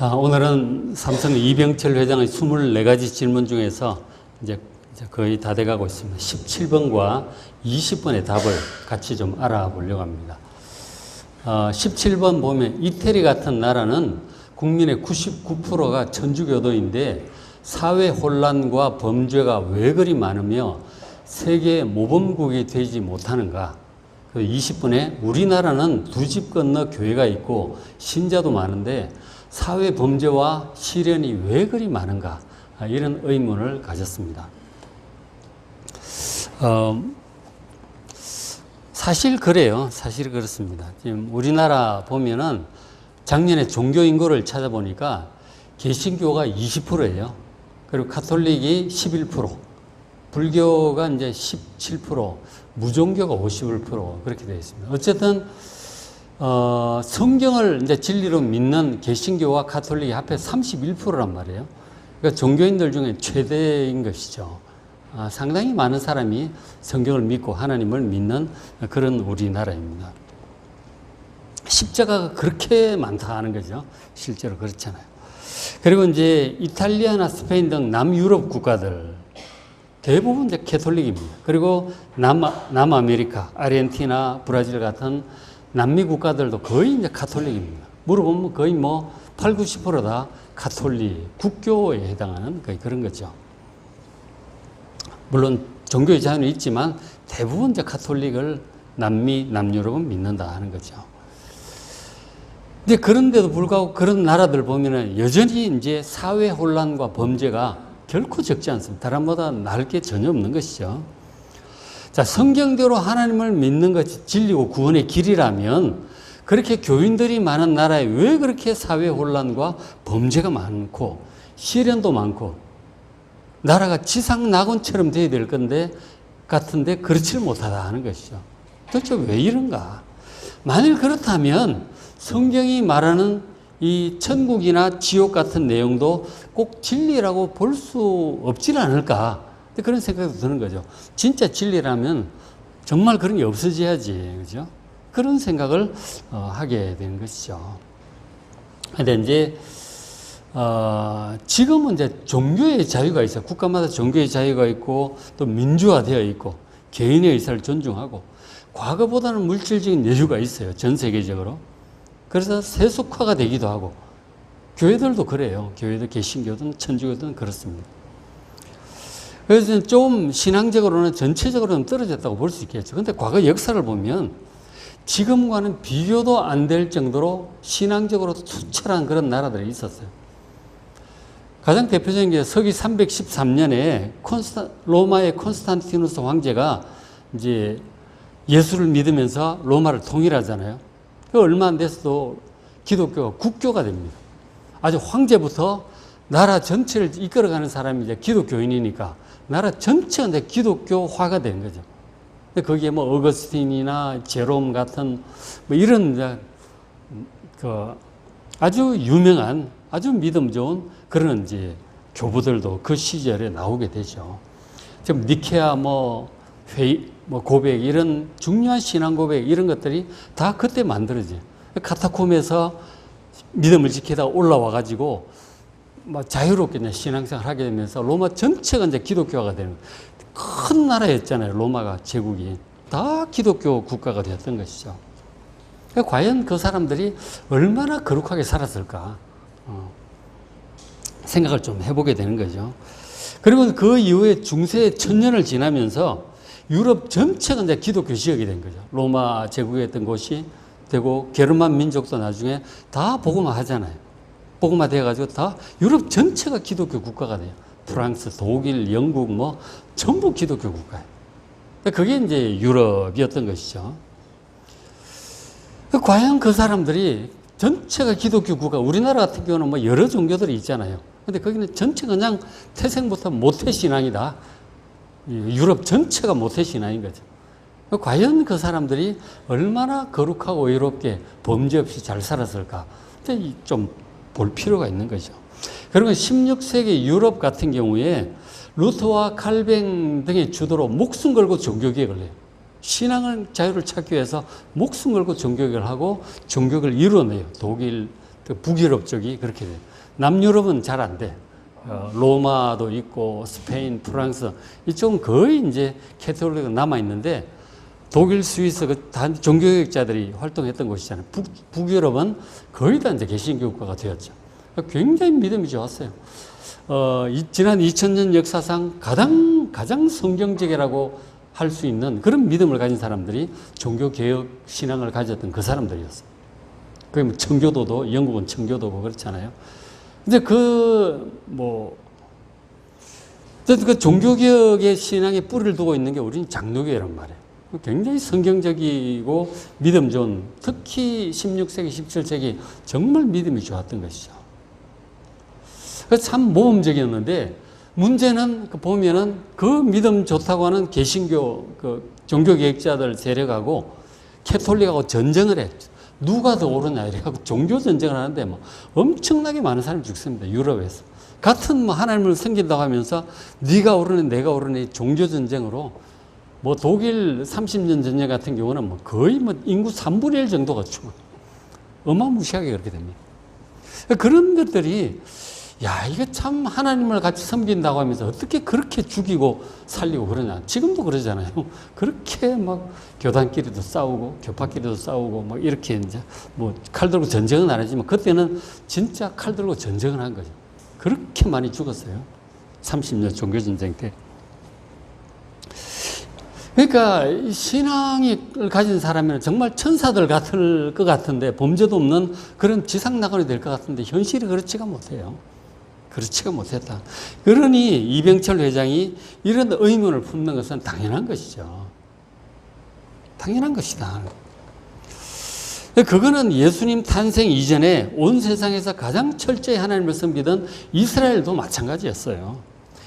오늘은 삼성 이병철 회장의 24가지 질문 중에서 이제 거의 다 돼가고 있습니다. 17번과 20번의 답을 같이 좀 알아보려고 합니다. 17번 보면 이태리 같은 나라는 국민의 99%가 천주교도인데 사회 혼란과 범죄가 왜 그리 많으며 세계 모범국이 되지 못하는가? 20번에 우리나라는 두 집 건너 교회가 있고 신자도 많은데 사회 범죄와 시련이 왜 그리 많은가? 이런 의문을 가졌습니다. 사실 그래요. 사실 그렇습니다. 지금 우리나라 보면은 작년에 종교 인구를 찾아보니까 개신교가 20%예요. 그리고 카톨릭이 11%, 불교가 이제 17%, 무종교가 51% 그렇게 되어 있습니다. 어쨌든 성경을 이제 진리로 믿는 개신교와 카톨릭이 합해 31%란 말이에요. 그러니까 종교인들 중에 최대인 것이죠. 상당히 많은 사람이 성경을 믿고 하나님을 믿는 그런 우리나라입니다. 십자가가 그렇게 많다 하는 거죠. 실제로 그렇잖아요. 그리고 이제 이탈리아나 스페인 등 남유럽 국가들 대부분 이제 캐톨릭입니다. 그리고 남아메리카, 아르헨티나, 브라질 같은 남미 국가들도 거의 이제 카톨릭입니다. 물어보면 거의 8, 90%다 카톨릭, 국교에 해당하는 거의 그런 거죠. 물론 종교의 자유는 있지만 대부분 이제 카톨릭을 남유럽은 믿는다 하는 거죠. 근데 그런데도 불구하고 그런 나라들 보면은 여전히 이제 사회 혼란과 범죄가 결코 적지 않습니다. 다른보다 나을 게 전혀 없는 것이죠. 자, 성경대로 하나님을 믿는 것이 진리고 구원의 길이라면 그렇게 교인들이 많은 나라에 왜 그렇게 사회 혼란과 범죄가 많고 시련도 많고 나라가 지상 낙원처럼 돼야 될 건데 같은데 그렇지를 못하다 하는 것이죠. 도대체 왜 이런가? 만일 그렇다면 성경이 말하는 이 천국이나 지옥 같은 내용도 꼭 진리라고 볼 수 없지는 않을까? 그런 생각도 드는 거죠. 진짜 진리라면 정말 그런 게 없어져야지, 그죠? 그런 생각을 하게 되는 것이죠. 근데 이제 지금은 이제 종교의 자유가 있어요. 국가마다 종교의 자유가 있고 또 민주화되어 있고 개인의 의사를 존중하고 과거보다는 물질적인 여유가 있어요. 전 세계적으로. 그래서 세속화가 되기도 하고 교회들도 그래요. 교회도 개신교든 천주교든 그렇습니다. 그래서 좀 신앙적으로는 전체적으로는 떨어졌다고 볼 수 있겠죠. 그런데 과거 역사를 보면 지금과는 비교도 안 될 정도로 신앙적으로 투철한 그런 나라들이 있었어요. 가장 대표적인 게 서기 313년에 로마의 콘스탄티누스 황제가 이제 예수를 믿으면서 로마를 통일하잖아요. 얼마 안 돼서도 기독교가 국교가 됩니다. 아주 황제부터 나라 전체를 이끌어가는 사람이 이제 기독교인이니까 나라 전체가 이제 기독교화가 된 거죠. 근데 거기에 어거스틴이나 제롬 같은 이런 이제 아주 유명한 아주 믿음 좋은 그런 이제 교부들도 그 시절에 나오게 되죠. 지금 니케아 회의, 고백, 이런 중요한 신앙 고백, 이런 것들이 다 그때 만들어져요. 카타콤에서 믿음을 지키다가 올라와가지고, 자유롭게 이제 신앙생활 하게 되면서 로마 전체가 이제 기독교화가 되는 거예요. 큰 나라였잖아요. 로마가 제국이. 다 기독교 국가가 되었던 것이죠. 과연 그 사람들이 얼마나 거룩하게 살았을까? 생각을 좀 해보게 되는 거죠. 그리고 그 이후에 중세 천년을 지나면서 유럽 전체가 이제 기독교 지역이 된 거죠. 로마 제국이었던 곳이 되고 게르만 민족도 나중에 다 복음화 하잖아요. 복음화 돼가지고 다 유럽 전체가 기독교 국가가 돼요. 프랑스, 독일, 영국 전부 기독교 국가예요. 그게 이제 유럽이었던 것이죠. 과연 그 사람들이 전체가 기독교 국가, 우리나라 같은 경우는 여러 종교들이 있잖아요. 근데 거기는 전체가 그냥 태생부터 모태신앙이다. 유럽 전체가 모태신앙인 거죠. 과연 그 사람들이 얼마나 거룩하고 의롭게 범죄 없이 잘 살았을까? 좀 볼 필요가 있는 거죠. 그리고 16세기 유럽 같은 경우에 루터와 칼뱅 등의 주도로 목숨 걸고 종교개혁을 해요. 신앙을 자유를 찾기 위해서 목숨 걸고 종교개혁을 하고 종교개혁을 이루어내요. 독일, 그 북유럽 쪽이 그렇게 돼요. 남유럽은 잘 안 돼. 로마도 있고 스페인, 프랑스 이쪽은 거의 이제 캐톨릭가 남아 있는데 독일, 스위스 그 종교개혁자들이 활동했던 곳이잖아요. 북유럽은 거의 다 이제 개신교 국가가 되었죠. 굉장히 믿음이 좋았어요. 지난 2000년 역사상 가장 성경적이라고 할 수 있는 그런 믿음을 가진 사람들이 종교개혁 신앙을 가졌던 그 사람들이었어요. 그게 뭐 청교도도, 영국은 청교도고 그렇잖아요. 근데 그 종교개혁의 신앙에 뿌리를 두고 있는 게 우리는 장로교회란 말이에요. 굉장히 성경적이고 믿음 좋은, 특히 16세기, 17세기 정말 믿음이 좋았던 것이죠. 참 모범적이었는데 문제는 보면은 그 믿음 좋다고 하는 개신교 그 종교개혁자들 세력하고 캐톨릭하고 전쟁을 했죠. 누가 더 옳으냐 이래가지고 종교 전쟁을 하는데 뭐 엄청나게 많은 사람이 죽습니다. 유럽에서. 같은 뭐 하나님을 섬긴다고 하면서 네가 옳으네 내가 옳으네 종교 전쟁으로 뭐 독일 30년 전쟁 같은 경우는 뭐 거의 뭐 인구 3분의 1 정도가 죽어. 어마무시하게 그렇게 됩니다. 그런 것들이 야, 이거 참 하나님을 같이 섬긴다고 하면서 어떻게 그렇게 죽이고 살리고 그러냐. 지금도 그러잖아요. 그렇게 막 교단끼리도 싸우고 교파끼리도 싸우고 막 이렇게 이제 뭐 칼 들고 전쟁은 안 하지만 그때는 진짜 칼 들고 전쟁을 한 거죠. 그렇게 많이 죽었어요. 30년 종교전쟁 때. 그러니까 신앙을 가진 사람은 정말 천사들 같을 것 같은데 범죄도 없는 그런 지상낙원이 될 것 같은데 현실이 그렇지가 못해요. 그렇지가 못했다. 그러니 이병철 회장이 이런 의문을 품는 것은 당연한 것이죠. 당연한 것이다. 그거는 예수님 탄생 이전에 온 세상에서 가장 철저히 하나님을 섬기던 이스라엘도 마찬가지였어요.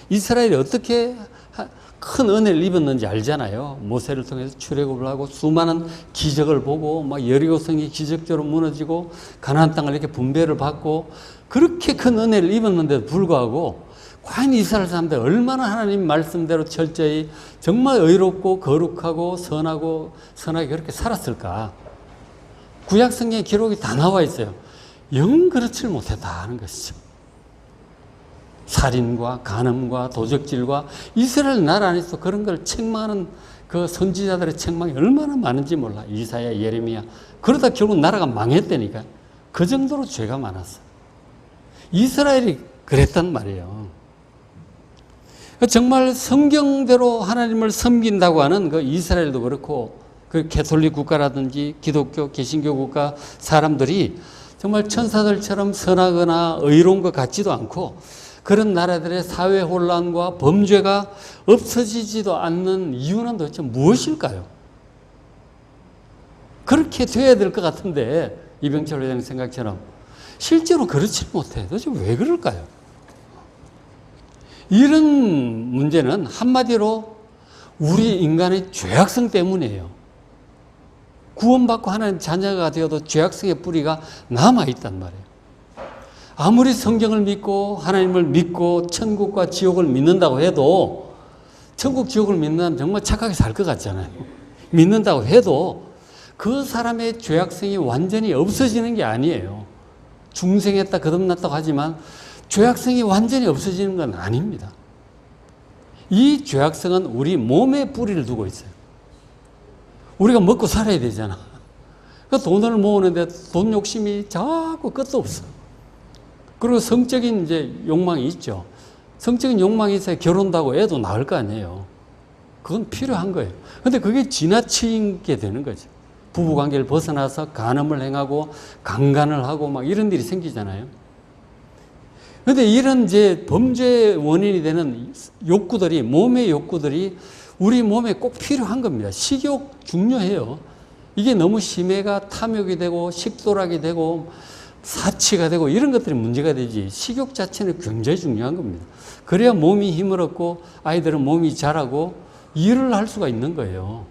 이스라엘이 어떻게 큰 은혜를 입었는지 알잖아요. 모세를 통해서 출애굽을 하고 수많은 기적을 보고 막 여리고성이 기적적으로 무너지고 가나안 땅을 이렇게 분배를 받고 그렇게 큰 은혜를 입었는데도 불구하고 과연 이스라엘 사람들 얼마나 하나님 말씀대로 철저히 정말 의롭고 거룩하고 선하게 그렇게 살았을까? 구약 성경에 기록이 다 나와 있어요. 영 그렇지 못했다는 것이죠. 살인과 간음과 도적질과 이스라엘 나라 안에서 그런 걸 책망하는 그 선지자들의 책망이 얼마나 많은지 몰라. 이사야, 예레미야. 그러다 결국 나라가 망했다니까. 그 정도로 죄가 많았어. 이스라엘이 그랬단 말이에요. 정말 성경대로 하나님을 섬긴다고 하는 그 이스라엘도 그렇고 그 캐톨릭 국가라든지 기독교, 개신교 국가 사람들이 정말 천사들처럼 선하거나 의로운 것 같지도 않고 그런 나라들의 사회 혼란과 범죄가 없어지지도 않는 이유는 도대체 무엇일까요? 그렇게 돼야 될 것 같은데 이병철 회장 생각처럼 실제로 그렇지 못해. 도대체 왜 그럴까요? 이런 문제는 한마디로 우리 인간의 죄악성 때문이에요. 구원받고 하나님 자녀가 되어도 죄악성의 뿌리가 남아있단 말이에요. 아무리 성경을 믿고 하나님을 믿고 천국과 지옥을 믿는다고 해도 천국 지옥을 믿는 정말 착하게 살 것 같잖아요. 믿는다고 해도 그 사람의 죄악성이 완전히 없어지는 게 아니에요. 중생했다 거듭났다고 하지만 죄악성이 완전히 없어지는 건 아닙니다. 이 죄악성은 우리 몸에 뿌리를 두고 있어요. 우리가 먹고 살아야 되잖아. 그 돈을 모으는데 돈 욕심이 자꾸 끝도 없어. 그리고 성적인 이제 욕망이 있죠. 성적인 욕망이 있어야 결혼도 하고 애도 낳을 거 아니에요. 그건 필요한 거예요. 근데 그게 지나치게 되는 거죠. 부부관계를 벗어나서 간음을 행하고 강간을 하고 막 이런 일이 생기잖아요. 근데 이런 이제 범죄의 원인이 되는 욕구들이, 몸의 욕구들이 우리 몸에 꼭 필요한 겁니다. 식욕 중요해요. 이게 너무 심해가 탐욕이 되고 식도락이 되고 사치가 되고 이런 것들이 문제가 되지 식욕 자체는 굉장히 중요한 겁니다. 그래야 몸이 힘을 얻고 아이들은 몸이 자라고 일을 할 수가 있는 거예요.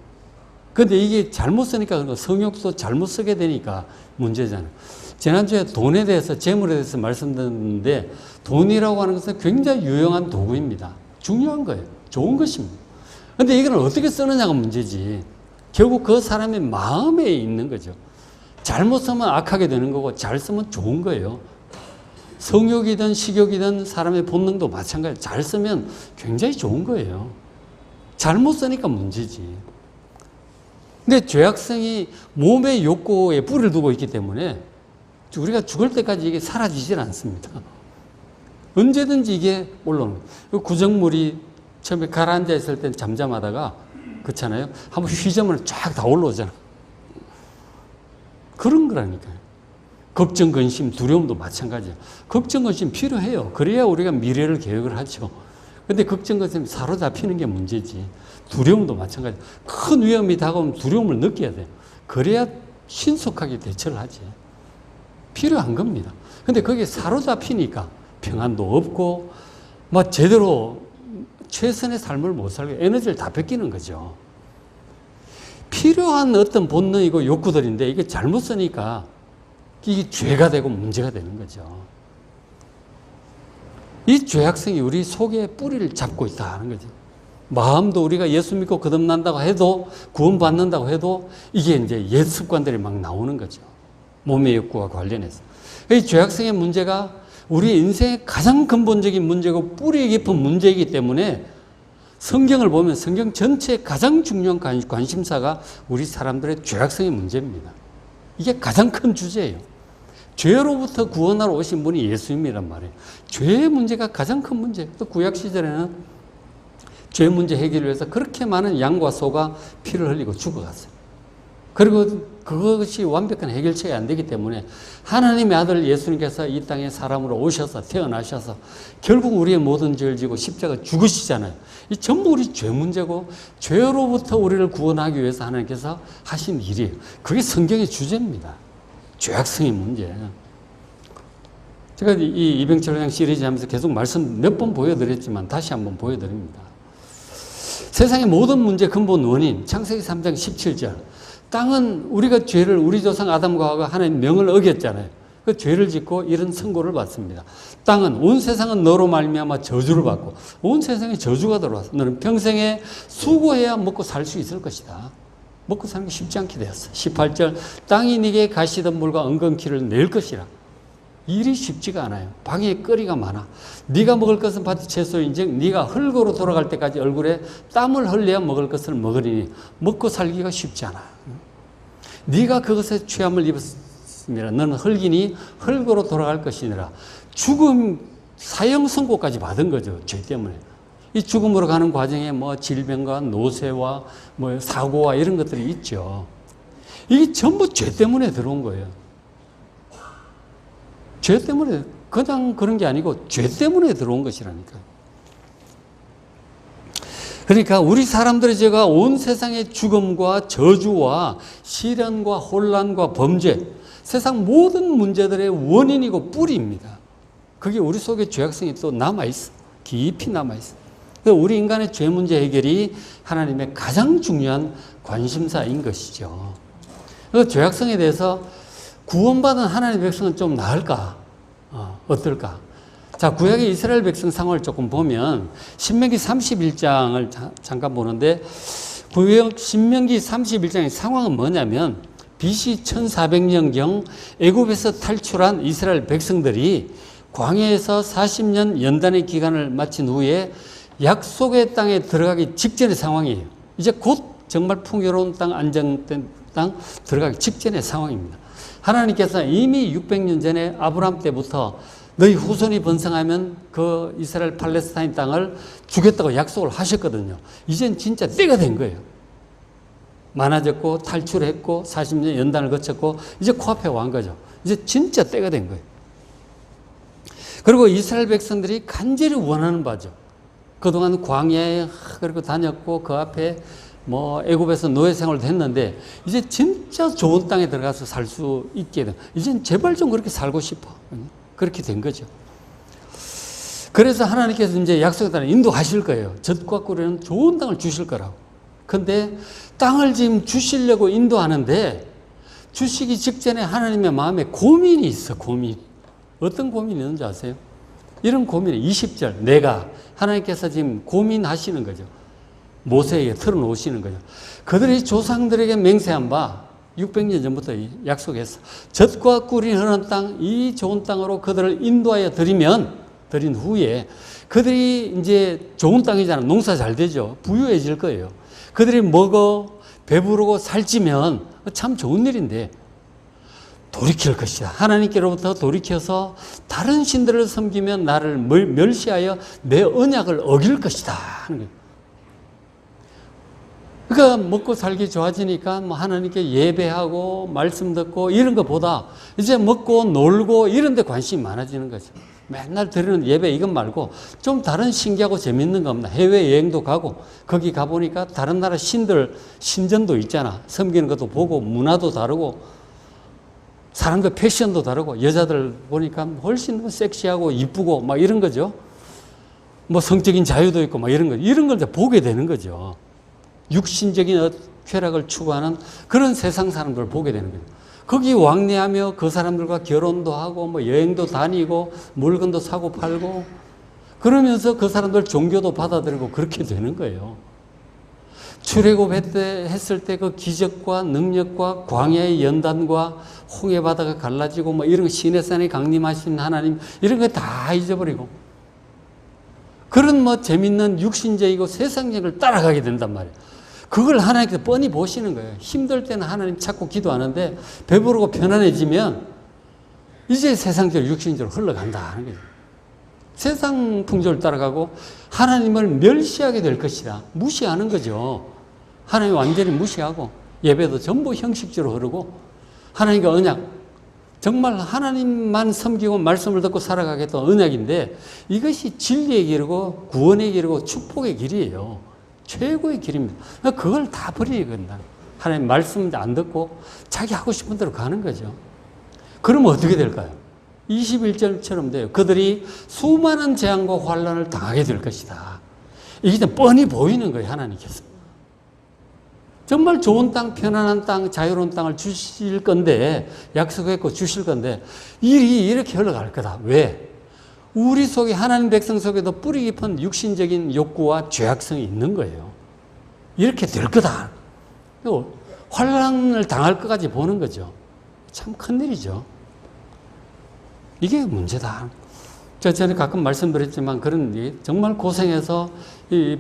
근데 이게 잘못 쓰니까 성욕도 잘못 쓰게 되니까 문제잖아요. 지난주에 돈에 대해서 재물에 대해서 말씀드렸는데 돈이라고 하는 것은 굉장히 유용한 도구입니다. 중요한 거예요. 좋은 것입니다. 근데 이걸 어떻게 쓰느냐가 문제지. 결국 그 사람의 마음에 있는 거죠. 잘못 쓰면 악하게 되는 거고 잘 쓰면 좋은 거예요. 성욕이든 식욕이든 사람의 본능도 마찬가지예요. 잘 쓰면 굉장히 좋은 거예요. 잘못 쓰니까 문제지. 근데 죄악성이 몸의 욕구에 뿌리를 두고 있기 때문에 우리가 죽을 때까지 이게 사라지질 않습니다. 언제든지 이게 올라오는 거예요. 구정물이 처음에 가라앉아 있을 때 잠잠하다가 그렇잖아요. 한번 휘저으면 쫙 다 올라오잖아. 그런 거라니까요. 걱정, 근심, 두려움도 마찬가지예요. 걱정, 근심 필요해요. 그래야 우리가 미래를 계획을 하죠. 근데 걱정, 근심 사로잡히는 게 문제지. 두려움도 마찬가지예요. 큰 위험이 다가오면 두려움을 느껴야 돼요. 그래야 신속하게 대처를 하지. 필요한 겁니다. 근데 거기에 사로잡히니까 평안도 없고, 막 제대로 최선의 삶을 못 살고 에너지를 다 뺏기는 거죠. 필요한 어떤 본능이고 욕구들인데 이게 잘못 쓰니까 이게 죄가 되고 문제가 되는 거죠. 이 죄악성이 우리 속에 뿌리를 잡고 있다는 거죠. 마음도 우리가 예수 믿고 거듭난다고 해도 구원받는다고 해도 이게 이제 옛 습관들이 막 나오는 거죠. 몸의 욕구와 관련해서. 이 죄악성의 문제가 우리 인생의 가장 근본적인 문제고 뿌리 깊은 문제이기 때문에 성경을 보면 성경 전체의 가장 중요한 관심사가 우리 사람들의 죄악성의 문제입니다. 이게 가장 큰 주제예요. 죄로부터 구원하러 오신 분이 예수님이란 말이에요. 죄의 문제가 가장 큰 문제예요. 또 구약 시절에는 죄 문제 해결을 위해서 그렇게 많은 양과 소가 피를 흘리고 죽어갔어요. 그리고 그것이 완벽한 해결책이 안 되기 때문에 하나님의 아들 예수님께서 이 땅에 사람으로 오셔서 태어나셔서 결국 우리의 모든 죄를 지고 십자가 죽으시잖아요. 이 전부 우리 죄 문제고 죄로부터 우리를 구원하기 위해서 하나님께서 하신 일이에요. 그게 성경의 주제입니다. 죄악성의 문제. 제가 이 이병철 회장 시리즈 하면서 계속 말씀 몇 번 보여드렸지만 다시 한번 보여드립니다. 세상의 모든 문제 근본 원인 창세기 3장 17절 땅은 우리가 죄를 우리 조상 아담과 하와가 하나님 명을 어겼잖아요. 그 죄를 짓고 이런 선고를 받습니다. 땅은 온 세상은 너로 말미암아 저주를 받고 온 세상에 저주가 들어왔어. 너는 평생에 수고해야 먹고 살 수 있을 것이다. 먹고 사는 게 쉽지 않게 되었어. 18절 땅이 네게 가시던 물과 은근키를 낼 것이라. 일이 쉽지가 않아요. 방에 거리가 많아. 네가 먹을 것은 밭의 채소인즉 네가 흙으로 돌아갈 때까지 얼굴에 땀을 흘려야 먹을 것을 먹으리니 먹고 살기가 쉽지 않아. 네가 그것에 취함을 입었습니다. 너는 흙이니 흙으로 돌아갈 것이니라. 죽음 사형 선고까지 받은 거죠. 죄 때문에. 이 죽음으로 가는 과정에 뭐 질병과 노쇠와 뭐 사고와 이런 것들이 있죠. 이게 전부 죄 때문에 들어온 거예요. 죄 때문에 그냥 그런 게 아니고 죄 때문에 들어온 것이라니까요. 그러니까 우리 사람들의 죄가 온 세상의 죽음과 저주와 시련과 혼란과 범죄, 세상 모든 문제들의 원인이고 뿌리입니다. 그게 우리 속에 죄악성이 또 남아있어. 깊이 남아있어. 우리 인간의 죄 문제 해결이 하나님의 가장 중요한 관심사인 것이죠. 그 죄악성에 대해서 구원받은 하나님의 백성은 좀 나을까? 어떨까? 자, 구약의 이스라엘 백성 상황을 조금 보면 신명기 31장을 잠깐 보는데 구약 신명기 31장의 상황은 뭐냐면 BC 1400년경 애굽에서 탈출한 이스라엘 백성들이 광야에서 40년 연단의 기간을 마친 후에 약속의 땅에 들어가기 직전의 상황이에요. 이제 곧 정말 풍요로운 땅, 안정된 땅 들어가기 직전의 상황입니다. 하나님께서 이미 600년 전에 아브라함 때부터 너희 후손이 번성하면 그 이스라엘 팔레스타인 땅을 주겠다고 약속을 하셨거든요. 이젠 진짜 때가 된 거예요. 많아졌고 탈출했고 40년 연단을 거쳤고 이제 코앞에 완 거죠. 이제 진짜 때가 된 거예요. 그리고 이스라엘 백성들이 간절히 원하는 바죠. 그동안 광야에 그리고 다녔고 그 앞에 뭐 애굽에서 노예 생활도 했는데 이제 진짜 좋은 땅에 들어가서 살 수 있게 된. 이젠 제발 좀 그렇게 살고 싶어. 그렇게 된 거죠. 그래서 하나님께서 이제 약속의 땅을 인도하실 거예요. 젖과 꿀에는 좋은 땅을 주실 거라고. 근데 땅을 지금 주시려고 인도하는데 주시기 직전에 하나님의 마음에 고민이 있어. 고민. 어떤 고민이 있는지 아세요? 이런 고민이 20절 내가 하나님께서 지금 고민하시는 거죠. 모세에게 털어놓으시는 거죠. 그들이 조상들에게 맹세한 바 600년 전부터 약속했어. 젖과 꿀이 흐르는 땅, 이 좋은 땅으로 그들을 인도하여 드린 후에 그들이 이제 좋은 땅이잖아. 농사 잘 되죠. 부유해질 거예요. 그들이 먹어 배부르고 살찌면 참 좋은 일인데 돌이킬 것이다. 하나님께로부터 돌이켜서 다른 신들을 섬기면 나를 멸시하여 내 언약을 어길 것이다 하는 거예요. 그러니까 먹고 살기 좋아지니까 뭐 하나님께 예배하고 말씀 듣고 이런 것보다 이제 먹고 놀고 이런 데 관심이 많아지는 거죠. 맨날 드리는 예배 이것 말고 좀 다른 신기하고 재밌는 거 없나. 해외여행도 가고 거기 가보니까 다른 나라 신들 신전도 있잖아. 섬기는 것도 보고 문화도 다르고 사람들 패션도 다르고 여자들 보니까 훨씬 섹시하고 이쁘고 막 이런 거죠. 뭐 성적인 자유도 있고 막 이런 거, 이런 걸 보게 되는 거죠. 육신적인 쾌락을 추구하는 그런 세상 사람들을 보게 되는 거예요. 거기 왕래하며 그 사람들과 결혼도 하고 뭐 여행도 다니고 물건도 사고 팔고 그러면서 그 사람들 종교도 받아들이고 그렇게 되는 거예요. 출애굽했을 때 그 기적과 능력과 광야의 연단과 홍해 바다가 갈라지고 뭐 이런 시내산에 강림하신 하나님 이런 거 다 잊어버리고 그런 뭐 재밌는 육신적이고 세상적을 따라가게 된단 말이에요. 그걸 하나님께서 뻔히 보시는 거예요. 힘들 때는 하나님 찾고 기도하는데 배부르고 편안해지면 이제 세상적으로 육신적으로 흘러간다 하는 거죠. 세상 풍조를 따라가고 하나님을 멸시하게 될 것이다. 무시하는 거죠. 하나님 완전히 무시하고 예배도 전부 형식적으로 흐르고 하나님과 언약, 정말 하나님만 섬기고 말씀을 듣고 살아가겠다 언약인데 이것이 진리의 길이고 구원의 길이고 축복의 길이에요. 최고의 길입니다. 그걸 다 버리거든요. 하나님 말씀도 안 듣고 자기 하고 싶은 대로 가는 거죠. 그러면 어떻게 될까요? 21절처럼 돼요. 그들이 수많은 재앙과 환난을 당하게 될 것이다. 이게 뻔히 보이는 거예요. 하나님께서. 정말 좋은 땅, 편안한 땅, 자유로운 땅을 주실 건데 약속했고 주실 건데 일이 이렇게 흘러갈 거다. 왜? 우리 속에 하나님 백성 속에도 뿌리 깊은 육신적인 욕구와 죄악성이 있는 거예요. 이렇게 될 거다. 환난을 당할 것까지 보는 거죠. 참 큰일이죠. 이게 문제다. 전에 가끔 말씀드렸지만 그런 일 정말 고생해서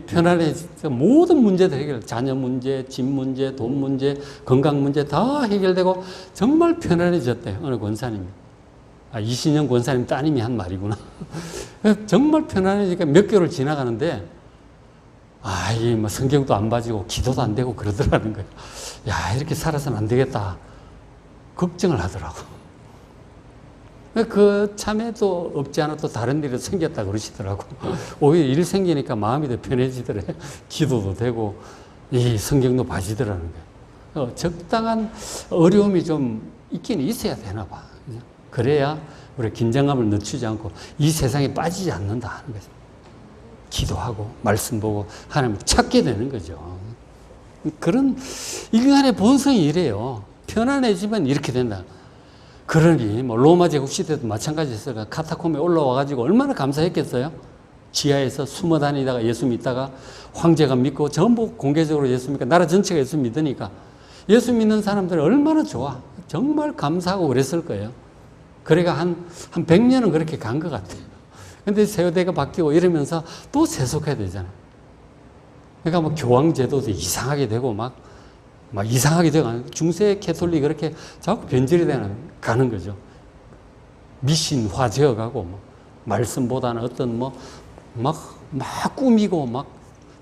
편안해서 모든 문제들 해결, 자녀 문제, 집 문제, 돈 문제, 건강 문제 다 해결되고 정말 편안해졌대요. 어느 권사님이. 이신영 권사님 따님이 한 말이구나. 정말 편안해지니까 몇 개월 지나가는데, 이게 뭐 성경도 안 봐지고 기도도 안 되고 그러더라는 거예요. 야, 이렇게 살아서는 안 되겠다. 걱정을 하더라고. 그 참에도 없지 않아 또 다른 일이 생겼다 그러시더라고. 오히려 일 생기니까 마음이 더 편해지더래. 기도도 되고, 이 성경도 봐지더라는 거예요. 적당한 어려움이 좀 있긴 있어야 되나 봐. 그래야 우리 긴장감을 늦추지 않고 이 세상에 빠지지 않는다 하는 거죠. 기도하고 말씀 보고 하나님을 찾게 되는 거죠. 그런 인간의 본성이 이래요. 편안해지면 이렇게 된다. 그러니 뭐 로마 제국 시대도 마찬가지였어요. 카타콤에 올라와가지고 얼마나 감사했겠어요. 지하에서 숨어 다니다가 예수 믿다가 황제가 믿고 전부 공개적으로 예수 믿고 나라 전체가 예수 믿으니까 예수 믿는 사람들이 얼마나 좋아. 정말 감사하고 그랬을 거예요. 그래가 한 100년은 그렇게 간 것 같아요. 근데 세대가 바뀌고 이러면서 또 세속해야 되잖아요. 그러니까 뭐 교황제도도 이상하게 되고 막 이상하게 되고 중세 캐톨릭 그렇게 자꾸 변질이 가는 거죠. 미신화 되어가고 뭐 말씀보다는 어떤 막 꾸미고 막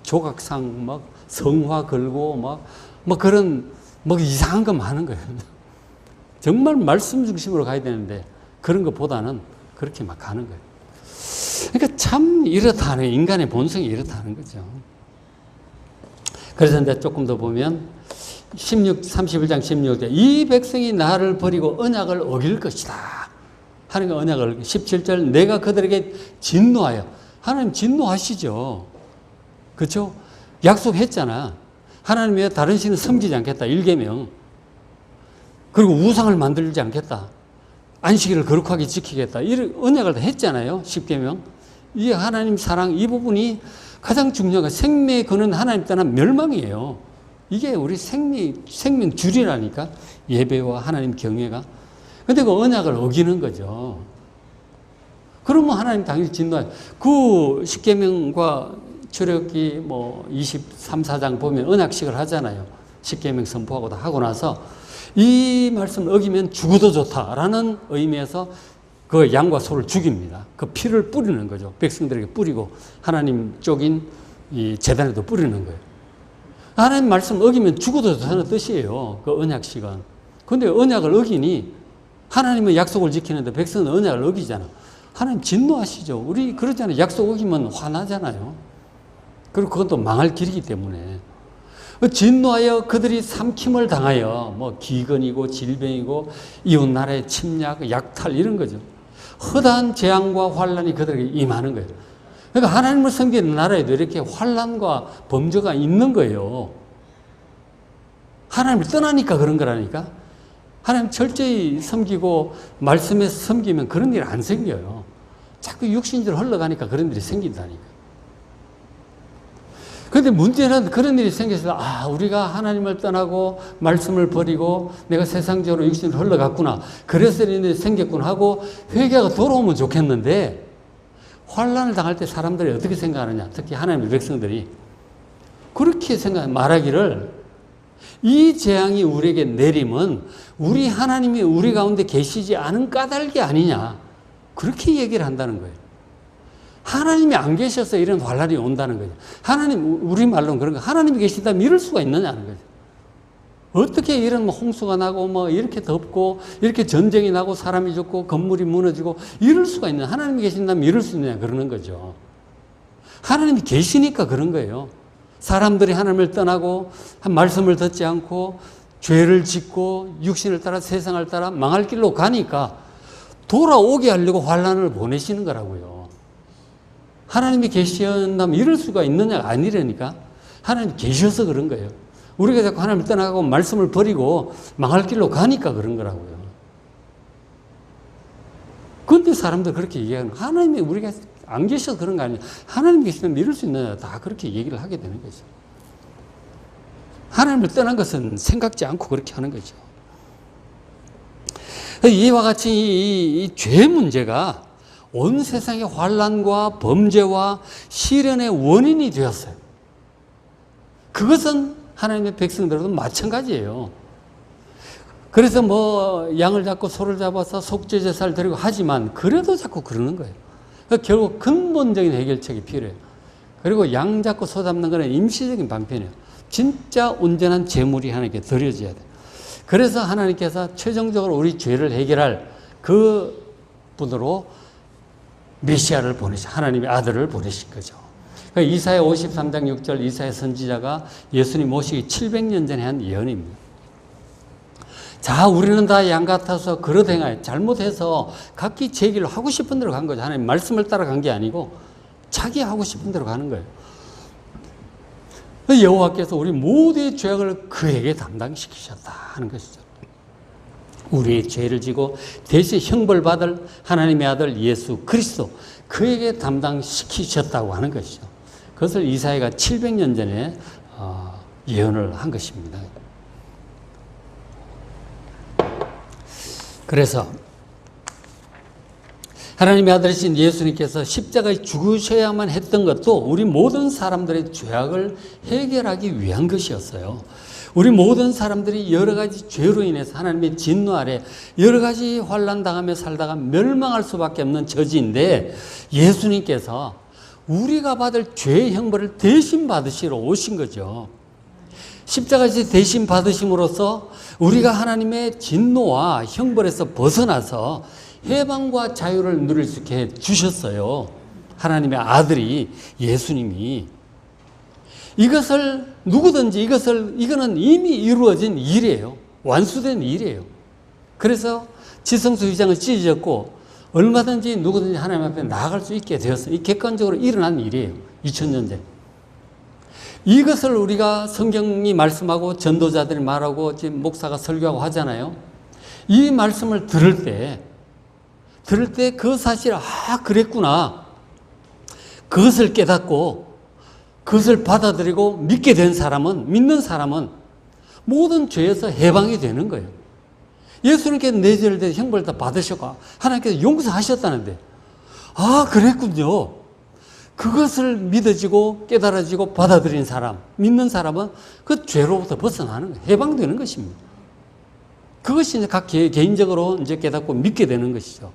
조각상 막 성화 걸고 막 그런 이상한 거 많은 거예요. 정말 말씀 중심으로 가야 되는데 그런 것보다는 그렇게 막 가는 거예요. 그러니까 참 이렇다는 인간의 본성이 이렇다는 거죠. 그래서 이제 조금 더 보면 31장 16절 이 백성이 나를 버리고 언약을 어길 것이다 하는 거 언약을 17절 내가 그들에게 진노하여 하나님 진노하시죠. 그렇죠? 약속했잖아. 하나님 왜 다른 신을 섬기지 않겠다. 1계명. 그리고 우상을 만들지 않겠다. 안식일을 거룩하게 지키겠다. 이런 언약을 다 했잖아요. 10계명. 이 하나님 사랑 이 부분이 가장 중요한 생명의 근원 하나님 떠난 멸망이에요. 이게 우리 생명 줄이라니까. 예배와 하나님 경외가. 근데 그 언약을 어기는 거죠. 그러면 하나님 당연히 진노하죠. 그 십계명과 출애굽기 23, 4장 보면 언약식을 하잖아요. 십계명 선포하고 다 하고 나서 이 말씀을 어기면 죽어도 좋다라는 의미에서 그 양과 소를 죽입니다. 그 피를 뿌리는 거죠. 백성들에게 뿌리고 하나님 쪽인 이 제단에도 뿌리는 거예요. 하나님 말씀 어기면 죽어도 좋다는 뜻이에요. 그 언약식은. 근데 언약을 어기니 하나님은 약속을 지키는데 백성은 언약을 어기잖아. 하나님 진노하시죠. 우리 그러잖아요. 약속 어기면 화나잖아요. 그리고 그건 또 망할 길이기 때문에. 진노하여 그들이 삼킴을 당하여 기근이고 질병이고 이웃 나라의 침략, 약탈 이런 거죠. 허다한 재앙과 환란이 그들에게 임하는 거예요. 그러니까 하나님을 섬기는 나라에도 이렇게 환란과 범죄가 있는 거예요. 하나님을 떠나니까 그런 거라니까. 하나님 철저히 섬기고 말씀에 섬기면 그런 일 안 생겨요. 자꾸 육신적으로 흘러가니까 그런 일이 생긴다니까. 그런데 문제는 그런 일이 생겨서 우리가 하나님을 떠나고 말씀을 버리고 내가 세상적으로 육신으로 흘러갔구나. 그래서 이런 일이 생겼구나 하고 회개가 돌아오면 좋겠는데 환란을 당할 때 사람들이 어떻게 생각하느냐. 특히 하나님의 백성들이 그렇게 말하기를 이 재앙이 우리에게 내림은 우리 하나님이 우리 가운데 계시지 않은 까닭이 아니냐. 그렇게 얘기를 한다는 거예요. 하나님이 안 계셔서 이런 환란이 온다는 거죠. 하나님, 우리말로는 그런 거, 하나님이 계시다 믿을 수가 있느냐는 거죠. 어떻게 이런 홍수가 나고 이렇게 덥고 이렇게 전쟁이 나고 사람이 죽고 건물이 무너지고 이럴 수가 있느냐. 하나님이 계신다면 믿을 수 있느냐 그러는 거죠. 하나님이 계시니까 그런 거예요. 사람들이 하나님을 떠나고 한 말씀을 듣지 않고 죄를 짓고 육신을 따라 세상을 따라 망할 길로 가니까 돌아오게 하려고 환란을 보내시는 거라고요. 하나님이 계신다면 이럴 수가 있느냐가 아니라니까. 하나님이 계셔서 그런 거예요. 우리가 자꾸 하나님을 떠나가고 말씀을 버리고 망할 길로 가니까 그런 거라고요. 그런데 사람들 그렇게 얘기하는 거예요. 하나님이 우리가 안 계셔서 그런 거 아니에요. 하나님 계시면 믿을 수 있느냐. 다 그렇게 얘기를 하게 되는 거죠. 하나님을 떠난 것은 생각지 않고 그렇게 하는 거죠. 이와 같이 이 죄 문제가 온 세상의 환란과 범죄와 시련의 원인이 되었어요. 그것은 하나님의 백성들도 마찬가지예요. 그래서 양을 잡고 소를 잡아서 속죄 제사를 드리고 하지만 그래도 자꾸 그러는 거예요. 그러니까 결국 근본적인 해결책이 필요해요. 그리고 양 잡고 소 잡는 것은 임시적인 방편이에요. 진짜 온전한 제물이 하나님께 드려져야 돼요. 그래서 하나님께서 최종적으로 우리 죄를 해결할 그 분으로 메시아를 보내신, 하나님의 아들을 보내신 거죠. 그러니까 이사야 53장 6절 이사야 선지자가 예수님 모시기 700년 전에 한 예언입니다. 자, 우리는 다 양 같아서 그릇 행하여 잘못해서 각기 제 길로 하고 싶은 대로 간 거죠. 하나님 말씀을 따라간 게 아니고 자기 하고 싶은 대로 가는 거예요. 여호와께서 우리 모두의 죄악을 그에게 담당시키셨다 하는 것이죠. 우리의 죄를 지고 대신 형벌받을 하나님의 아들 예수 그리스도 그에게 담당시키셨다고 하는 것이죠. 그것을 이사야가 700년 전에 예언을 한 것입니다. 그래서 하나님의 아들이신 예수님께서 십자가에 죽으셔야만 했던 것도 우리 모든 사람들의 죄악을 해결하기 위한 것이었어요. 우리 모든 사람들이 여러 가지 죄로 인해서 하나님의 진노 아래 여러 가지 환난 당하며 살다가 멸망할 수밖에 없는 처지인데 예수님께서 우리가 받을 죄의 형벌을 대신 받으시러 오신 거죠. 십자가에서 대신 받으심으로써 우리가 하나님의 진노와 형벌에서 벗어나서 해방과 자유를 누릴 수 있게 해주셨어요. 하나님의 아들이 예수님이. 이것을 누구든지 이거는 이미 이루어진 일이에요. 완수된 일이에요. 그래서 지성소 휘장을 찢어졌고 얼마든지 누구든지 하나님 앞에 나아갈 수 있게 되었어요. 이 객관적으로 일어난 일이에요. 2000년 전. 이것을 우리가 성경이 말씀하고 전도자들이 말하고 지금 목사가 설교하고 하잖아요. 이 말씀을 들을 때 그 사실을 그랬구나. 그것을 깨닫고 그것을 받아들이고 믿는 사람은 모든 죄에서 해방이 되는 거예요. 예수님께서 내죄를 형벌 다 받으셨고 하나님께서 용서하셨다는데, 아, 그랬군요. 그것을 믿어지고 깨달아지고 받아들인 사람, 믿는 사람은 그 죄로부터 벗어나는 거예요. 해방되는 것입니다. 그것이 이제 각 개인적으로 이제 깨닫고 믿게 되는 것이죠.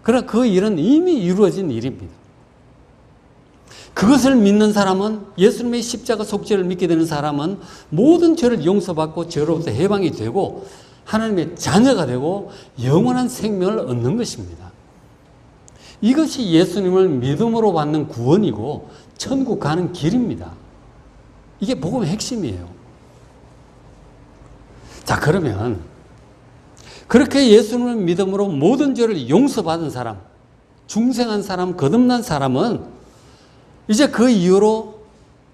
그러나 그 일은 이미 이루어진 일입니다. 그것을 믿는 사람은, 예수님의 십자가 속죄를 믿게 되는 사람은 모든 죄를 용서받고 죄로부터 해방이 되고 하나님의 자녀가 되고 영원한 생명을 얻는 것입니다. 이것이 예수님을 믿음으로 받는 구원이고 천국 가는 길입니다. 이게 복음의 핵심이에요. 자, 그러면 그렇게 예수님을 믿음으로 모든 죄를 용서받은 사람, 중생한 사람, 거듭난 사람은 이제 그 이후로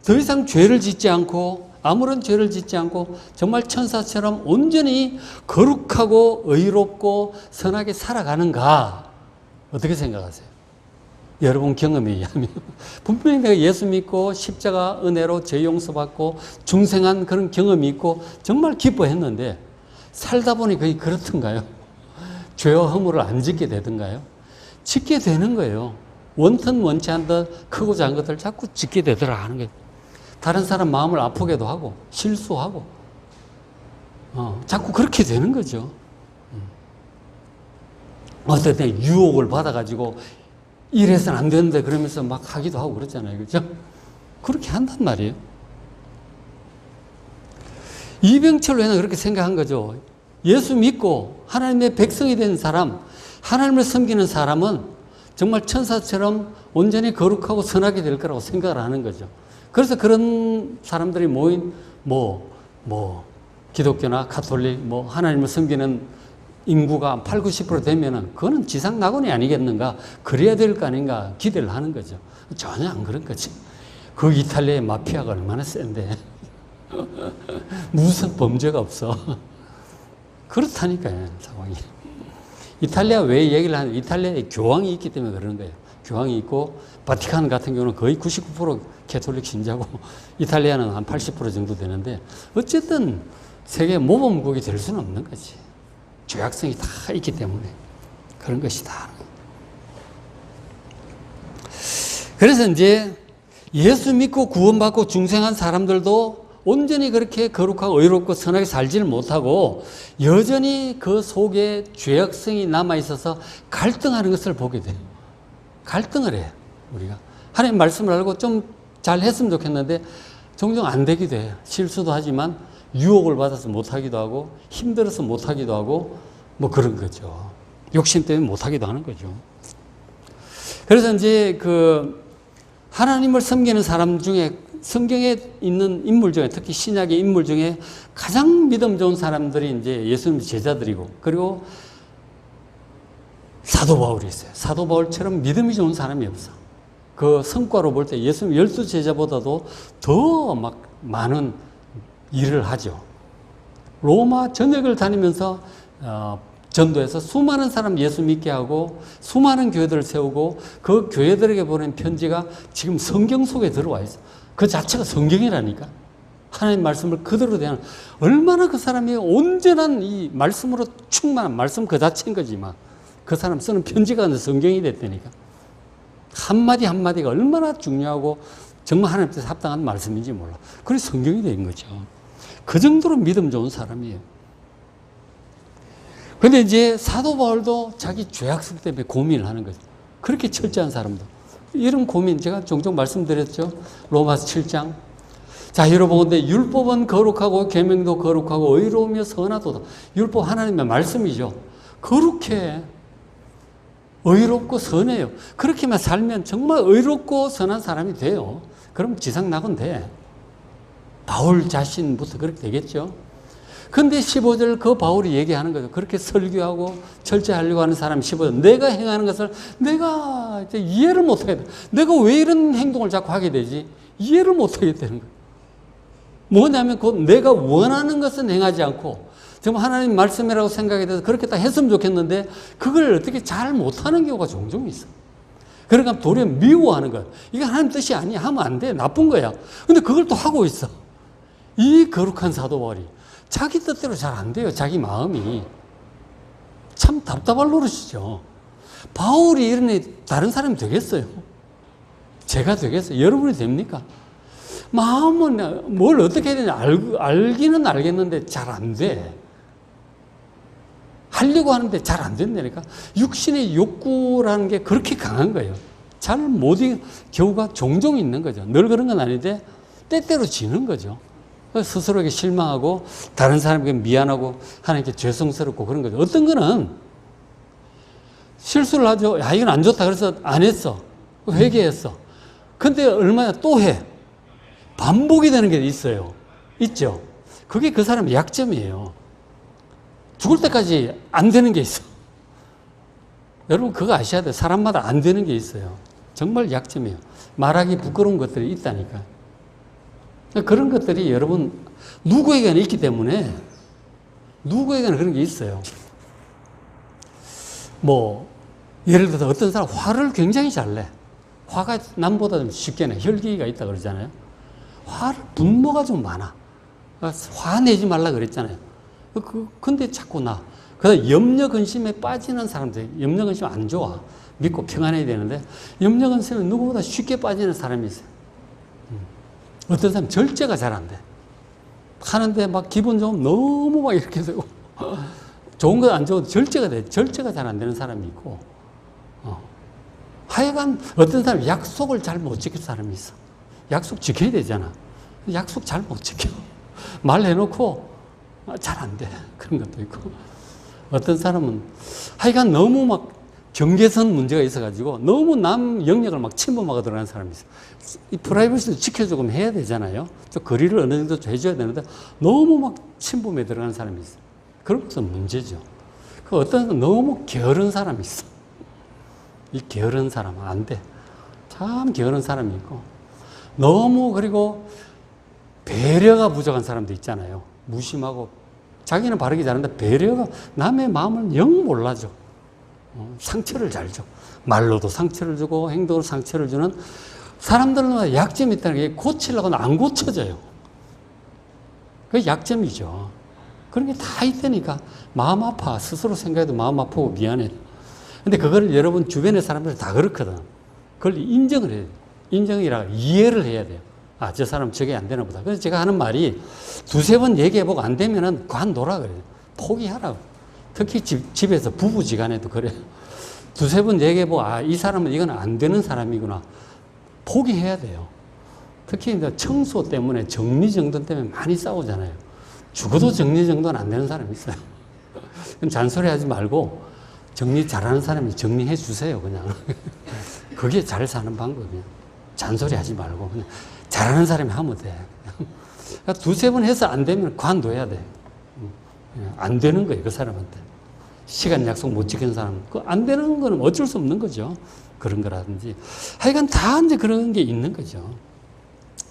더 이상 죄를 짓지 않고, 아무런 죄를 짓지 않고 정말 천사처럼 온전히 거룩하고 의롭고 선하게 살아가는가? 어떻게 생각하세요? 여러분 경험에 의하면 분명히 내가 예수 믿고 십자가 은혜로 죄 용서받고 중생한 그런 경험이 있고 정말 기뻐했는데 살다 보니 거의 그렇던가요? 죄와 허물을 안 짓게 되던가요? 짓게 되는 거예요. 원튼 원치 않던 크고 작은 것들 자꾸 짓게 되더라 하는 거예요. 다른 사람 마음을 아프게도 하고 실수하고 자꾸 그렇게 되는 거죠. 어떨 때 유혹을 받아가지고 이래서는 안 되는데 그러면서 막 하기도 하고 그러잖아요. 그렇죠? 그렇게 한단 말이에요. 이병철로는 그렇게 생각한 거죠. 예수 믿고 하나님의 백성이 된 사람, 하나님을 섬기는 사람은 정말 천사처럼 온전히 거룩하고 선하게 될 거라고 생각을 하는 거죠. 그래서 그런 사람들이 모인 기독교나 가톨릭, 하나님을 섬기는 인구가 8, 90% 되면은 그거는 지상 낙원이 아니겠는가? 그래야 될 거 아닌가? 기대를 하는 거죠. 전혀 안 그런 거지. 그 이탈리아의 마피아가 얼마나 센데. 무슨 범죄가 없어. 그렇다니까요, 상황이. 이탈리아 왜 얘기를 하는, 이탈리아에 교황이 있기 때문에 그러는 거예요. 교황이 있고, 바티칸 같은 경우는 거의 99% 캐톨릭 신자고, 이탈리아는 한 80% 정도 되는데, 어쨌든 세계 모범국이 될 수는 없는 거지. 죄악성이 다 있기 때문에 그런 것이다. 그래서 이제 예수 믿고 구원받고 중생한 사람들도 온전히 그렇게 거룩하고 의롭고 선하게 살지를 못하고 여전히 그 속에 죄악성이 남아있어서 갈등하는 것을 보게 돼요. 갈등을 해요, 우리가. 하나님 말씀을 알고 좀 잘 했으면 좋겠는데 종종 안 되기도 해요. 실수도 하지만 유혹을 받아서 못하기도 하고 힘들어서 못하기도 하고 그런 거죠. 욕심 때문에 못하기도 하는 거죠. 그래서 이제 하나님을 섬기는 사람 중에 성경에 있는 인물 중에 특히 신약의 인물 중에 가장 믿음 좋은 사람들이 이제 예수님 제자들이고 그리고 사도 바울이 있어요. 사도 바울처럼 믿음이 좋은 사람이 없어. 그 성과로 볼 때 예수님 12제자보다도 더 많은 일을 하죠. 로마 전역을 다니면서 전도해서 수많은 사람 예수 믿게 하고 수많은 교회들을 세우고 그 교회들에게 보낸 편지가 지금 성경 속에 들어와 있어. 그 자체가 성경이라니까. 하나님 말씀을 그대로 대하는 얼마나 그 사람이 온전한 이 말씀으로 충만한 말씀 그 자체인 거지만 그 사람 쓰는 편지가 성경이 됐다니까. 한마디 한마디가 얼마나 중요하고 정말 하나님께서 합당한 말씀인지 몰라. 그래서 성경이 된 거죠. 그 정도로 믿음 좋은 사람이에요. 근데 이제 사도 바울도 자기 죄악성 때문에 고민을 하는 거죠. 그렇게 철저한 사람도. 이런 고민 제가 종종 말씀드렸죠. 로마서 7장. 자, 여러분들 율법은 거룩하고 계명도 거룩하고 의로우며 선하도다. 율법 하나님의 말씀이죠. 거룩해. 의롭고 선해요. 그렇게만 살면 정말 의롭고 선한 사람이 돼요. 그럼 지상 낙원 돼. 바울 자신부터 그렇게 되겠죠. 근데 15절 그 바울이 얘기하는 거죠. 그렇게 설교하고 철저하려고 하는 사람이 15절. 내가 행하는 것을 내가 이제 이해를 못하겠다. 내가 왜 이런 행동을 자꾸 하게 되지? 이해를 못하겠다는 거예요. 뭐냐면 곧 내가 원하는 것은 행하지 않고 정말 하나님 말씀이라고 생각이 돼서 그렇게 딱 했으면 좋겠는데 그걸 어떻게 잘 못하는 경우가 종종 있어. 그러니까 도리어 미워하는 거야. 이게 하나님 뜻이 아니야. 하면 안 돼. 나쁜 거야. 근데 그걸 또 하고 있어. 이 거룩한 사도 바울이 자기 뜻대로 잘 안 돼요. 자기 마음이. 참 답답할 노릇이죠. 바울이 이러니 다른 사람이 되겠어요? 제가 되겠어요? 여러분이 됩니까? 마음은 뭘 어떻게 해야 되냐 알기는 알겠는데 잘 안 돼. 하려고 하는데 잘 안 된다니까. 육신의 욕구라는 게 그렇게 강한 거예요. 잘 못 이기는 경우가 종종 있는 거죠. 늘 그런 건 아닌데 때때로 지는 거죠. 스스로에게 실망하고 다른 사람에게 미안하고 하나님께 죄송스럽고 그런 거죠. 어떤 거는 실수를 하죠. 야, 이건 안 좋다. 그래서 안 했어. 회개했어. 근데 얼마나 또 해. 반복이 되는 게 있어요. 있죠. 그게 그 사람의 약점이에요. 죽을 때까지 안 되는 게 있어. 여러분 그거 아셔야 돼요. 사람마다 안 되는 게 있어요. 정말 약점이에요. 말하기 부끄러운 것들이 있다니까. 그런 것들이 여러분 누구에게나 있기 때문에 누구에게나 그런 게 있어요. 뭐 예를 들어서 어떤 사람 화를 굉장히 잘 내. 화가 남보다 좀 쉽게 내. 혈기가 있다 그러잖아요. 분노가 좀 많아. 화내지 말라 그랬잖아요. 근데 자꾸 나. 그다음 염려 근심에 빠지는 사람들, 염려 근심 안 좋아. 믿고 평안해야 되는데 염려 근심은 누구보다 쉽게 빠지는 사람이 있어요. 어떤 사람 절제가 잘 안 돼. 하는데 막 기분 좋으면 너무 막 이렇게 되고 좋은 거 안 좋아도 절제가 돼. 절제가 잘 안 되는 사람이 있고 하여간 어떤 사람 약속을 잘 못 지킬 사람이 있어. 약속 지켜야 되잖아. 약속 잘 못 지켜. 말해놓고 잘 안 돼. 그런 것도 있고. 어떤 사람은 하여간 너무 막 경계선 문제가 있어가지고 너무 남 영역을 막 침범하고 들어가는 사람이 있어. 이 프라이버시도 지켜주고 해야 되잖아요. 좀 거리를 어느 정도 해줘야 되는데 너무 막 침범에 들어가는 사람이 있어. 그런 것은 문제죠. 그 어떤 사람은 너무 게으른 사람이 있어. 이 게으른 사람은 안 돼. 참 게으른 사람이 있고 너무 그리고 배려가 부족한 사람도 있잖아요. 무심하고 자기는 바르게 잘하는데 배려가 남의 마음을 영 몰라줘. 상처를 잘 줘. 말로도 상처를 주고 행동으로 상처를 주는 사람들마다 약점이 있다는 게 고치려고 하면 안 고쳐져요. 그게 약점이죠. 그런 게 다 있다니까 마음 아파. 스스로 생각해도 마음 아프고 미안해. 근데 그걸 여러분 주변의 사람들 다 그렇거든. 그걸 인정을 해야 돼요. 인정이라 이해를 해야 돼요. 아, 저 사람 저게 안 되나 보다. 그래서 제가 하는 말이 두세 번 얘기해보고 안 되면은 관둬라 그래요. 포기하라고. 특히 집에서 부부지간에도 그래요. 두세 번 얘기해보고 아, 이 사람은 이건 안 되는 사람이구나. 포기해야 돼요. 특히 이제 청소 때문에 정리정돈 때문에 많이 싸우잖아요. 죽어도 정리정돈 안 되는 사람이 있어요. 잔소리 하지 말고 정리 잘하는 사람이 정리해 주세요, 그냥. 그게 잘 사는 방법이에요. 잔소리 하지 말고 그냥 잘하는 사람이 하면 돼. 그러니까 두세 번 해서 안 되면 관둬야 돼. 안 되는 거예요, 그 사람한테. 시간 약속 못 지키는 사람. 그 안 되는 거는 어쩔 수 없는 거죠. 그런 거라든지. 하여간 다 이제 그런 게 있는 거죠.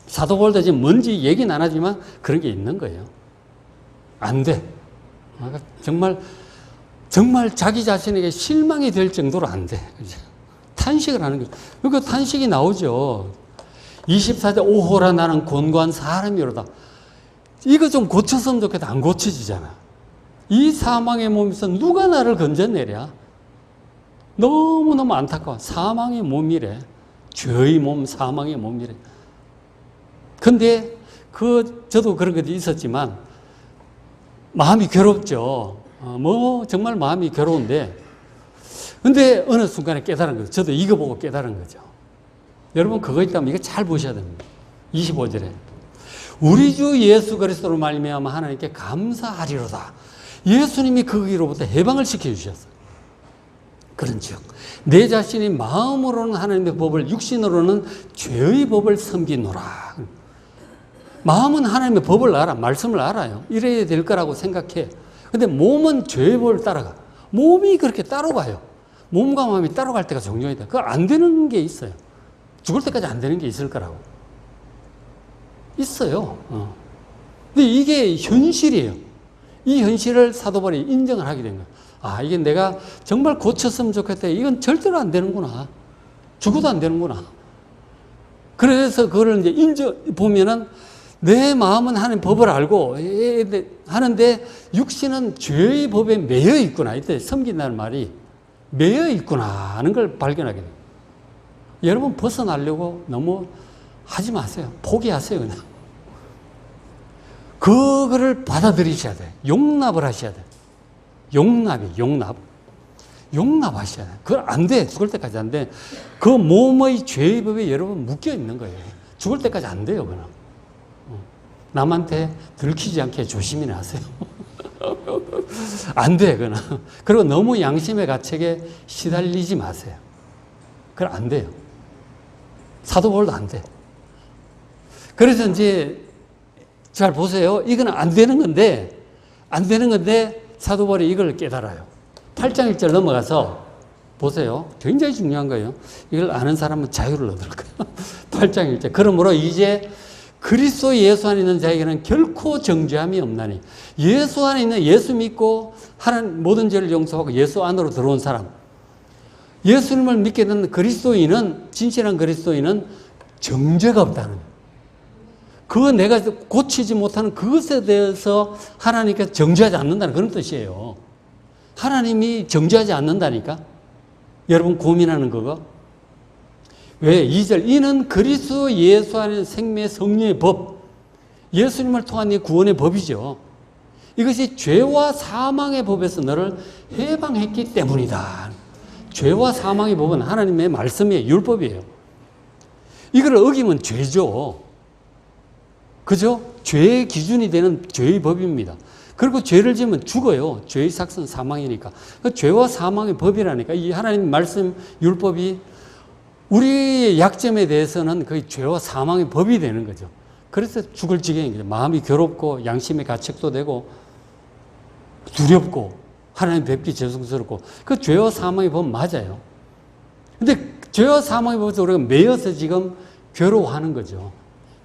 사도 바울도 지금 뭔지 얘기는 안 하지만 그런 게 있는 거예요. 안 돼. 그러니까 정말 자기 자신에게 실망이 될 정도로 안 돼. 탄식을 하는 거죠. 그러니까 탄식이 나오죠. 24절 오호라 나는 곤고한 사람이로다. 이거 좀 고쳤으면 좋겠다. 안 고쳐지잖아. 이 사망의 몸에서 누가 나를 건져내랴? 너무너무 안타까워. 사망의 몸이래. 죄의 몸, 사망의 몸이래. 근데 저도 그런 것도 있었지만 마음이 괴롭죠. 정말 마음이 괴로운데 근데 어느 순간에 깨달은 거죠. 저도 이거 보고 깨달은 거죠. 여러분 그거 있다면 이거 잘 보셔야 됩니다. 25절에 우리 주 예수 그리스도로 말미암아 하나님께 감사하리로다. 예수님이 거기로부터 해방을 시켜주셨어요. 그런즉 내 자신이 마음으로는 하나님의 법을 육신으로는 죄의 법을 섬기노라. 마음은 하나님의 법을 알아. 말씀을 알아요. 이래야 될 거라고 생각해. 근데 몸은 죄의 법을 따라가. 몸이 그렇게 따라가요. 몸과 마음이 따라갈 때가 종종 있다. 그거 안 되는 게 있어요. 죽을 때까지 안 되는 게 있을 거라고. 있어요. 근데 이게 현실이에요. 이 현실을 사도 바울이 인정을 하게 된 거예요. 아, 이게 내가 정말 고쳤으면 좋겠다. 이건 절대로 안 되는구나. 죽어도 안 되는구나. 그래서 그걸 이제 보면은 내 마음은 하나님 법을 알고 하는데 육신은 죄의 법에 매여 있구나. 이때 섬긴다는 말이 매여 있구나 하는 걸 발견하게 돼요. 여러분 벗어나려고 너무 하지 마세요. 포기하세요. 그냥. 그거를 받아들이셔야 돼요. 용납을 하셔야 돼요. 용납. 용납하셔야 돼요. 그건 안 돼. 죽을 때까지 안 돼. 그 몸의 죄의 법에 여러분 묶여 있는 거예요. 죽을 때까지 안 돼요. 그냥. 남한테 들키지 않게 조심이나 하세요. 안 돼, 그건. 그리고 너무 양심의 가책에 시달리지 마세요. 그건 안 돼요. 사도 바울도 안 돼. 그래서 이제 잘 보세요. 이건 안 되는 건데 사도 바울이 이걸 깨달아요. 8장 1절 넘어가서 보세요. 굉장히 중요한 거예요. 이걸 아는 사람은 자유를 얻을 거예요. 8장 1절. 그러므로 이제 그리스도 예수 안에 있는 자에게는 결코 정죄함이 없나니. 예수 안에 있는 예수 믿고 하나님 모든 죄를 용서하고 예수 안으로 들어온 사람, 예수님을 믿게 된 그리스도인은, 진실한 그리스도인은 정죄가 없다는 거예요. 그거 내가 고치지 못하는 그것에 대해서 하나님께서 정죄하지 않는다는 그런 뜻이에요. 하나님이 정죄하지 않는다니까. 여러분 고민하는 그거. 왜? 2절. 이는 그리스도 예수 안에 생명의 성령의 법. 예수님을 통한 이 구원의 법이죠. 이것이 죄와 사망의 법에서 너를 해방했기 때문이다. 죄와 사망의 법은 하나님의 말씀이에요. 율법이에요. 이걸 어기면 죄죠. 그죠? 죄의 기준이 되는 죄의 법입니다. 그리고 죄를 지으면 죽어요. 죄의 삭은 사망이니까. 그 죄와 사망의 법이라니까. 이 하나님 말씀 율법이 우리의 약점에 대해서는 거의 죄와 사망의 법이 되는 거죠. 그래서 죽을 지경인 거죠. 마음이 괴롭고 양심의 가책도 되고 두렵고 하나님 뵙기 죄송스럽고 그 죄와 사망의 법 맞아요. 근데 죄와 사망의 법에서 우리가 매여서 지금 괴로워하는 거죠.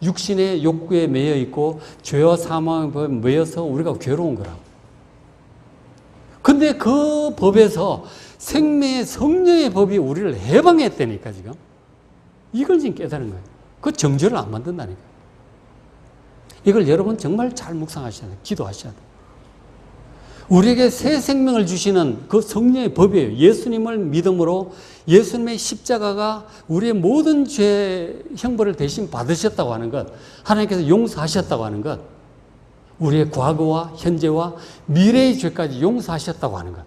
육신의 욕구에 매여 있고 죄와 사망의 법에 매여서 우리가 괴로운 거라고. 근데 그 법에서 생명의 성령의 법이 우리를 해방했다니까 지금. 이걸 지금 깨달은 거예요. 그 정죄를 안 만든다니까. 이걸 여러분 정말 잘 묵상하셔야 돼요. 기도하셔야 돼요. 우리에게 새 생명을 주시는 그 성령의 법이에요. 예수님을 믿음으로 예수님의 십자가가 우리의 모든 죄 형벌을 대신 받으셨다고 하는 것, 하나님께서 용서하셨다고 하는 것, 우리의 과거와 현재와 미래의 죄까지 용서하셨다고 하는 것.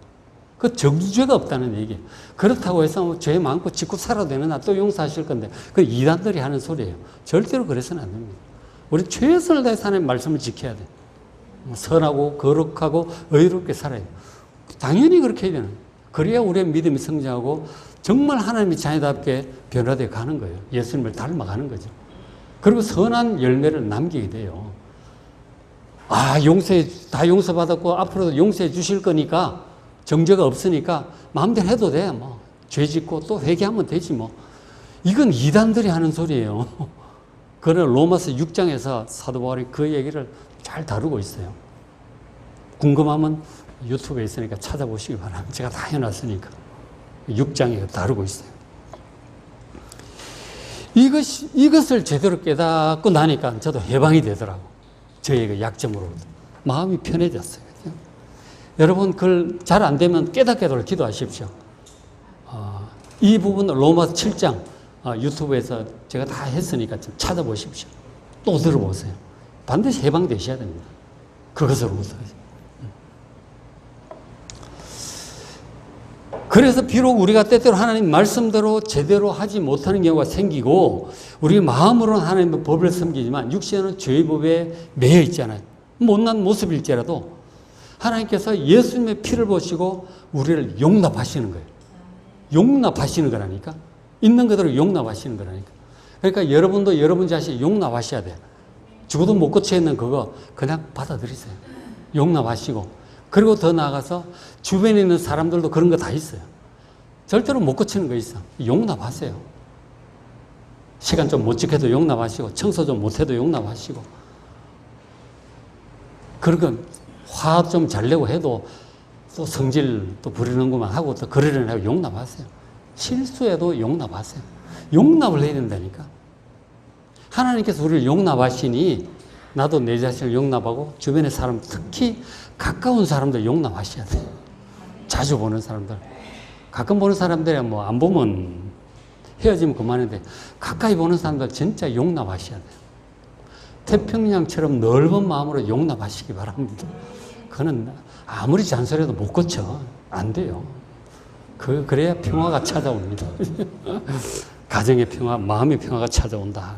그 정죄가 없다는 얘기예요. 그렇다고 해서 죄 많고 짓고 살아도 되느냐 또 용서하실 건데 그 이단들이 하는 소리예요. 절대로 그래서는 안 됩니다. 우리 최선을 다해서 하나님의 말씀을 지켜야 돼요. 선하고 거룩하고 의롭게 살아야 돼요. 당연히 그렇게 해야 되는 거예요. 그래야 우리의 믿음이 성장하고 정말 하나님의 자녀답게 변화되어 가는 거예요. 예수님을 닮아가는 거죠. 그리고 선한 열매를 남기게 돼요. 아, 다 용서받았고 앞으로도 용서해 주실 거니까 정죄가 없으니까 마음대로 해도 돼. 뭐 죄 짓고 또 회개하면 되지 뭐. 이건 이단들이 하는 소리예요. 그러나 로마서 6장에서 사도 바울이 그 얘기를 잘 다루고 있어요. 궁금하면 유튜브에 있으니까 찾아보시기 바랍니다. 제가 다 해놨으니까. 6장에 다루고 있어요. 이것을 제대로 깨닫고 나니까 저도 해방이 되더라고. 저의 그 약점으로부터. 마음이 편해졌어요. 여러분, 그걸 잘 안 되면 깨닫게도 기도하십시오. 이 부분 로마서 7장 유튜브에서 제가 다 했으니까 좀 찾아보십시오. 또 들어보세요. 반드시 해방되셔야 됩니다. 그것으로부터. 그래서 비록 우리가 때때로 하나님 말씀대로 제대로 하지 못하는 경우가 생기고 우리 마음으로는 하나님의 법을 섬기지만 육신은 죄의 법에 매여 있잖아요. 못난 모습일지라도 하나님께서 예수님의 피를 보시고 우리를 용납하시는 거예요. 용납하시는 거라니까. 있는 그대로 용납하시는 거라니까. 그러니까 여러분도 여러분 자신을 용납하셔야 돼요. 죽어도 못 고쳐 있는 그거 그냥 받아들이세요. 용납하시고. 그리고 더 나아가서 주변에 있는 사람들도 그런 거 다 있어요. 절대로 못 고치는 거 있어. 용납하세요. 시간 좀 못 지켜도 용납하시고 청소 좀 못해도 용납하시고 그런 건 화 좀 잘 내고 해도 또 성질 또 부리는구만 하고 또 그러려니 하고 용납하세요. 실수해도 용납하세요. 용납을 해야 된다니까. 하나님께서 우리를 용납하시니 나도 내 자신을 용납하고 주변의 사람, 특히 가까운 사람들 용납하셔야 돼요. 자주 보는 사람들. 가끔 보는 사람들이 뭐 안 보면 헤어지면 그만인데 가까이 보는 사람들 진짜 용납하셔야 돼요. 태평양처럼 넓은 마음으로 용납하시기 바랍니다. 그는 아무리 잔소리해도 못 고쳐. 안 돼요. 그래야 평화가 찾아옵니다. 가정의 평화, 마음의 평화가 찾아온다.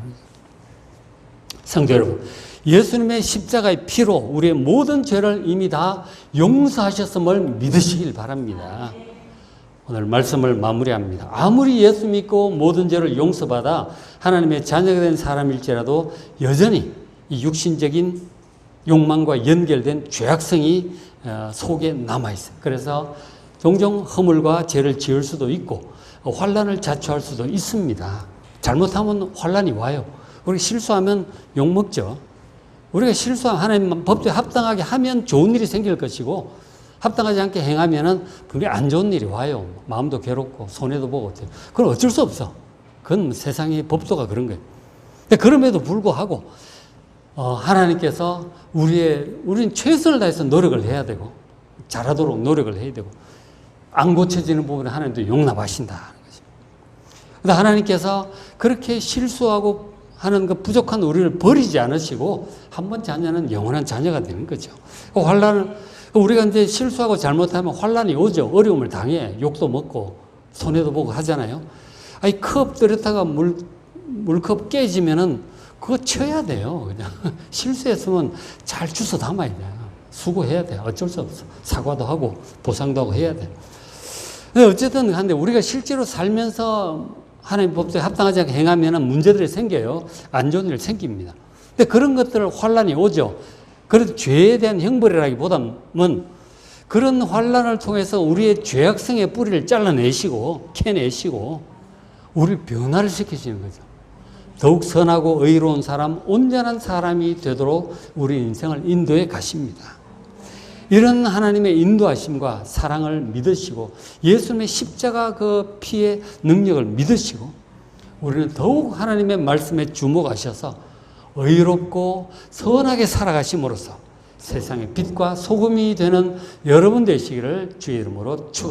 성도 여러분, 예수님의 십자가의 피로 우리의 모든 죄를 이미 다 용서하셨음을 믿으시길 바랍니다. 오늘 말씀을 마무리합니다. 아무리 예수 믿고 모든 죄를 용서받아 하나님의 자녀가 된 사람일지라도 여전히 이 육신적인 욕망과 연결된 죄악성이 속에 남아있어요. 그래서 종종 허물과 죄를 지을 수도 있고 환난을 자초할 수도 있습니다. 잘못하면 환난이 와요. 우리가 실수하면 욕먹죠. 우리가 실수하면 하나님 법도에 합당하게 하면 좋은 일이 생길 것이고 합당하지 않게 행하면은 분명히 안 좋은 일이 와요. 마음도 괴롭고 손해도 보고. 그건 어쩔 수 없어. 그건 세상의 법도가 그런 거예요. 근데 그럼에도 불구하고 하나님께서 우리는 최선을 다해서 노력을 해야 되고 잘하도록 노력을 해야 되고 안 고쳐지는 부분에 하나님도 용납하신다는 거죠. 그런데 하나님께서 그렇게 실수하고 하는 그 부족한 우리를 버리지 않으시고 한 번 자녀는 영원한 자녀가 되는 거죠. 환난을 우리가 이제 실수하고 잘못하면 환난이 오죠. 어려움을 당해 욕도 먹고 손해도 보고 하잖아요. 아니 컵 들였다가 물컵 깨지면은 그거 쳐야 돼요. 그냥 실수했으면 잘 주워 담아야 돼요. 수고해야 돼요. 어쩔 수 없어. 사과도 하고 보상도 하고 해야 돼요. 근데 어쨌든 한데 우리가 실제로 살면서 하나님 법도에 합당하지 않게 행하면 문제들이 생겨요. 안 좋은 일이 생깁니다. 근데 그런 것들을 환난이 오죠. 그래도 죄에 대한 형벌이라기보다는 그런 환난을 통해서 우리의 죄악성의 뿌리를 잘라내시고 캐내시고 우리를 변화를 시키시는 거죠. 더욱 선하고 의로운 사람, 온전한 사람이 되도록 우리 인생을 인도해 가십니다. 이런 하나님의 인도하심과 사랑을 믿으시고 예수님의 십자가 그 피의 능력을 믿으시고 우리는 더욱 하나님의 말씀에 주목하셔서 의롭고 선하게 살아가심으로써 세상의 빛과 소금이 되는 여러분 되시기를 주의 이름으로 축원합니다.